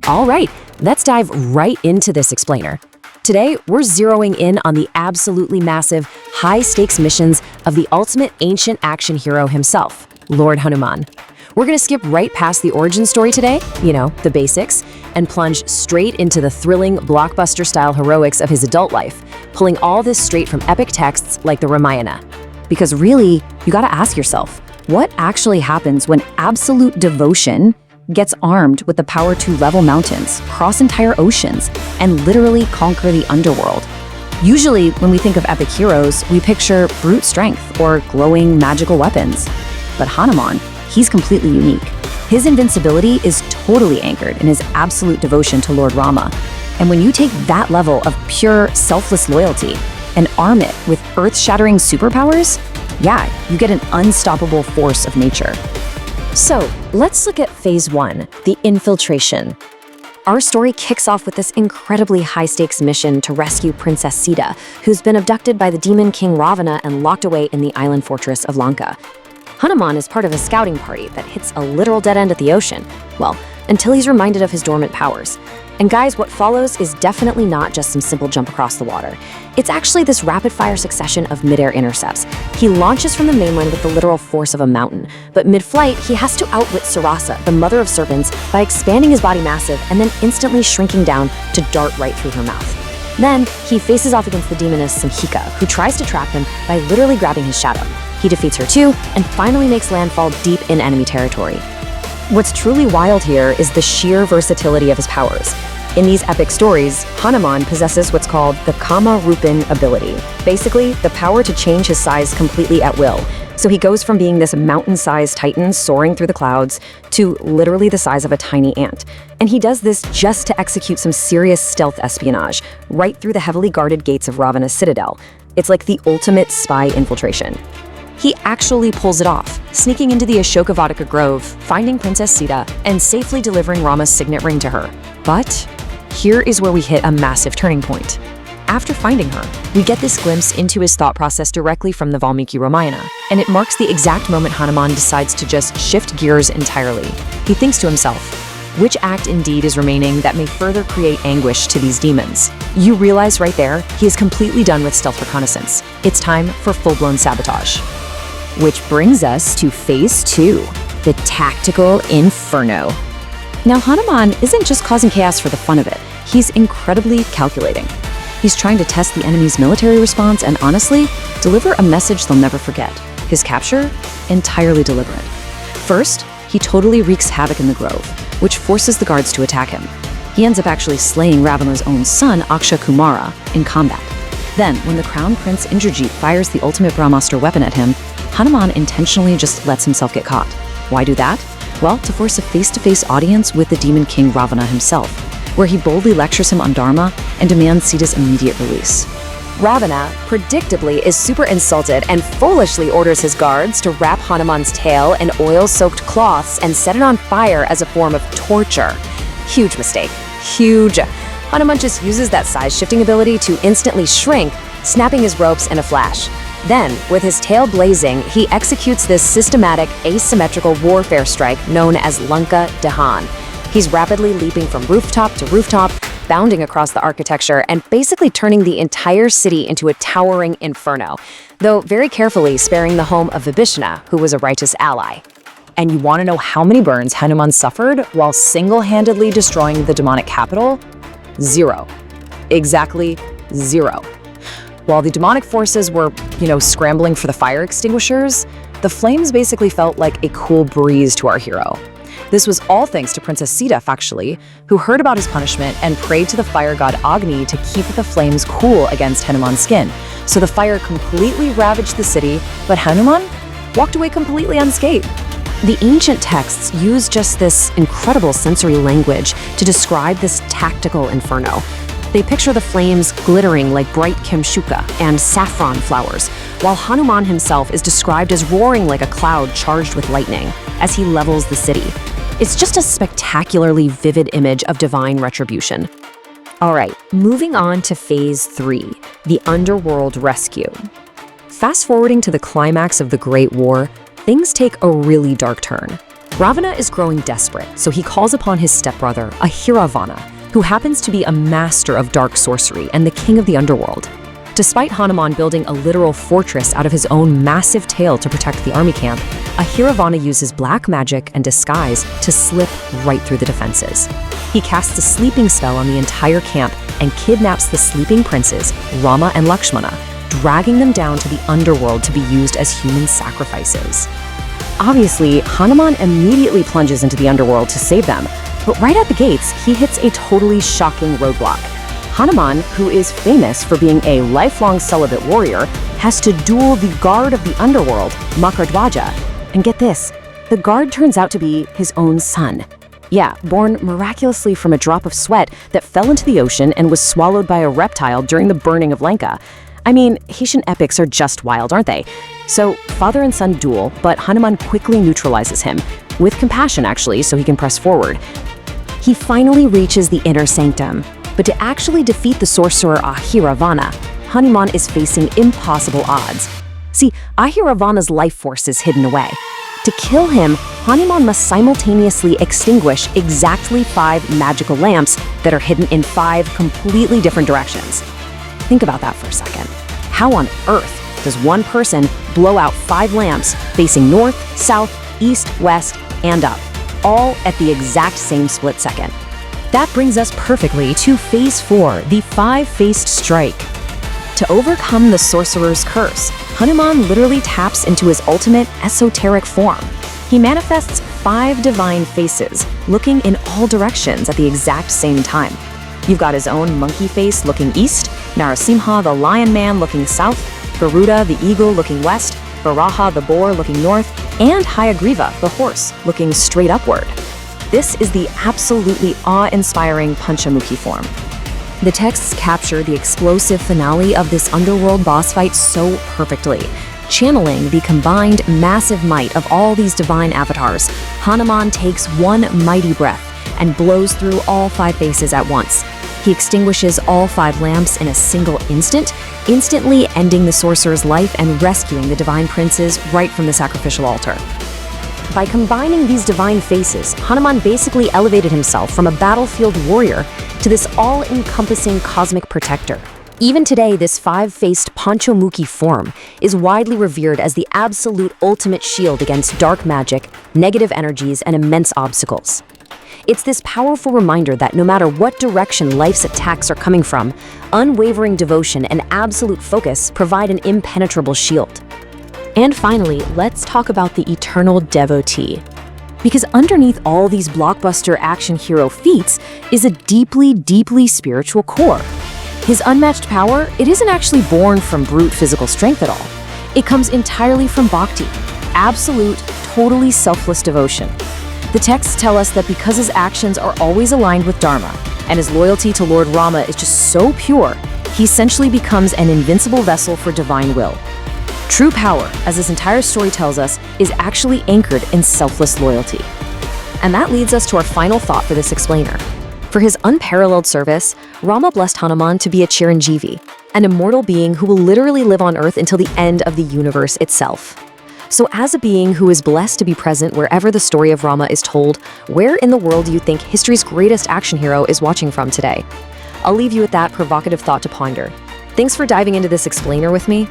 All right, let's dive right into this explainer. Today, we're zeroing in on the absolutely massive, high-stakes missions of the ultimate ancient action hero himself, Lord Hanuman. We're gonna skip right past the origin story today, the basics, and plunge straight into the thrilling, blockbuster-style heroics of his adult life, pulling all this straight from epic texts like the Ramayana. Because really, you gotta ask yourself, what actually happens when absolute devotion gets armed with the power to level mountains, cross entire oceans, and literally conquer the underworld? Usually, when we think of epic heroes, we picture brute strength or glowing magical weapons. But Hanuman, he's completely unique. His invincibility is totally anchored in his absolute devotion to Lord Rama. And when you take that level of pure, selfless loyalty and arm it with earth-shattering superpowers, yeah, you get an unstoppable force of nature. So, let's look at Phase 1, the infiltration. Our story kicks off with this incredibly high-stakes mission to rescue Princess Sita, who's been abducted by the demon king Ravana and locked away in the island fortress of Lanka. Hanuman is part of a scouting party that hits a literal dead end at the ocean, well, until he's reminded of his dormant powers. And guys, what follows is definitely not just some simple jump across the water. It's actually this rapid-fire succession of mid-air intercepts. He launches from the mainland with the literal force of a mountain, but mid-flight, he has to outwit Sarasa, the mother of serpents, by expanding his body massive and then instantly shrinking down to dart right through her mouth. Then, he faces off against the demoness Samhita, who tries to trap him by literally grabbing his shadow. He defeats her too, and finally makes landfall deep in enemy territory. What's truly wild here is the sheer versatility of his powers. In these epic stories, Hanuman possesses what's called the Kama Rupan ability, basically the power to change his size completely at will. So he goes from being this mountain-sized titan soaring through the clouds to literally the size of a tiny ant. And he does this just to execute some serious stealth espionage right through the heavily guarded gates of Ravana's citadel. It's like the ultimate spy infiltration. He actually pulls it off, sneaking into the Ashoka Grove, finding Princess Sita, and safely delivering Rama's signet ring to her. But here is where we hit a massive turning point. After finding her, we get this glimpse into his thought process directly from the Valmiki Ramayana, and it marks the exact moment Hanuman decides to just shift gears entirely. He thinks to himself, which act indeed is remaining that may further create anguish to these demons? You realize right there, he is completely done with stealth reconnaissance. It's time for full-blown sabotage. Which brings us to Phase 2, the tactical inferno. Now, Hanuman isn't just causing chaos for the fun of it. He's incredibly calculating. He's trying to test the enemy's military response and honestly, deliver a message they'll never forget. His capture? Entirely deliberate. First, he totally wreaks havoc in the grove, which forces the guards to attack him. He ends up actually slaying Ravana's own son, Akshay Kumara, in combat. Then, when the Crown Prince Indrajit fires the ultimate Brahmastra weapon at him, Hanuman intentionally just lets himself get caught. Why do that? Well, to force a face-to-face audience with the demon king Ravana himself, where he boldly lectures him on Dharma and demands Sita's immediate release. Ravana, predictably, is super insulted and foolishly orders his guards to wrap Hanuman's tail in oil-soaked cloths and set it on fire as a form of torture. Huge mistake. Huge. Hanuman just uses that size-shifting ability to instantly shrink, snapping his ropes in a flash. Then, with his tail blazing, he executes this systematic, asymmetrical warfare strike known as Lanka Dahan. He's rapidly leaping from rooftop to rooftop, bounding across the architecture, and basically turning the entire city into a towering inferno, though very carefully sparing the home of Vibhishana, who was a righteous ally. And you want to know how many burns Hanuman suffered while single-handedly destroying the demonic capital? 0. Exactly 0. While the demonic forces were, scrambling for the fire extinguishers, the flames basically felt like a cool breeze to our hero. This was all thanks to Princess Sita, factually, who heard about his punishment and prayed to the fire god Agni to keep the flames cool against Hanuman's skin. So the fire completely ravaged the city, but Hanuman walked away completely unscathed. The ancient texts use just this incredible sensory language to describe this tactical inferno. They picture the flames glittering like bright kemshuka and saffron flowers, while Hanuman himself is described as roaring like a cloud charged with lightning as he levels the city. It's just a spectacularly vivid image of divine retribution. All right, moving on to Phase 3, the underworld rescue. Fast forwarding to the climax of the Great War, things take a really dark turn. Ravana is growing desperate, so he calls upon his stepbrother, Ahiravana, who happens to be a master of dark sorcery and the king of the underworld. Despite Hanuman building a literal fortress out of his own massive tail to protect the army camp, Ahiravana uses black magic and disguise to slip right through the defenses. He casts a sleeping spell on the entire camp and kidnaps the sleeping princes, Rama and Lakshmana, dragging them down to the underworld to be used as human sacrifices. Obviously, Hanuman immediately plunges into the underworld to save them, but right at the gates, he hits a totally shocking roadblock. Hanuman, who is famous for being a lifelong celibate warrior, has to duel the guard of the underworld, Makardhwaja. And get this, the guard turns out to be his own son. Yeah, born miraculously from a drop of sweat that fell into the ocean and was swallowed by a reptile during the burning of Lanka. I mean, Haitian epics are just wild, aren't they? So, father and son duel, but Hanuman quickly neutralizes him, with compassion actually, so he can press forward. He finally reaches the inner sanctum, but to actually defeat the sorcerer Ahiravana, Hanuman is facing impossible odds. See, Ahiravana's life force is hidden away. To kill him, Hanuman must simultaneously extinguish exactly 5 magical lamps that are hidden in 5 completely different directions. Think about that for a second. How on earth does one person blow out 5 lamps facing north, south, east, west, and up, all at the exact same split second? That brings us perfectly to Phase 4, the 5-faced strike. To overcome the sorcerer's curse, Hanuman literally taps into his ultimate esoteric form. He manifests 5 divine faces, looking in all directions at the exact same time. You've got his own monkey face looking east, Narasimha the lion man looking south, Garuda the eagle looking west, Varaha the boar looking north, and Hayagriva the horse looking straight upward. This is the absolutely awe-inspiring Panchamukhi form. The texts capture the explosive finale of this underworld boss fight so perfectly. Channeling the combined massive might of all these divine avatars, Hanuman takes one mighty breath and blows through all 5 faces at once. He extinguishes all 5 lamps in a single instant, instantly ending the sorcerer's life and rescuing the divine princes right from the sacrificial altar. By combining these divine faces, Hanuman basically elevated himself from a battlefield warrior to this all-encompassing cosmic protector. Even today, this 5-faced Panchamukhi form is widely revered as the absolute ultimate shield against dark magic, negative energies, and immense obstacles. It's this powerful reminder that no matter what direction life's attacks are coming from, unwavering devotion and absolute focus provide an impenetrable shield. And finally, let's talk about the eternal devotee. Because underneath all these blockbuster action hero feats is a deeply, deeply spiritual core. His unmatched power, it isn't actually born from brute physical strength at all. It comes entirely from Bhakti, absolute, totally selfless devotion. The texts tell us that because his actions are always aligned with Dharma, and his loyalty to Lord Rama is just so pure, he essentially becomes an invincible vessel for divine will. True power, as this entire story tells us, is actually anchored in selfless loyalty. And that leads us to our final thought for this explainer. For his unparalleled service, Rama blessed Hanuman to be a Chiranjeevi, an immortal being who will literally live on Earth until the end of the universe itself. So as a being who is blessed to be present wherever the story of Rama is told, where in the world do you think history's greatest action hero is watching from today? I'll leave you with that provocative thought to ponder. Thanks for diving into this explainer with me.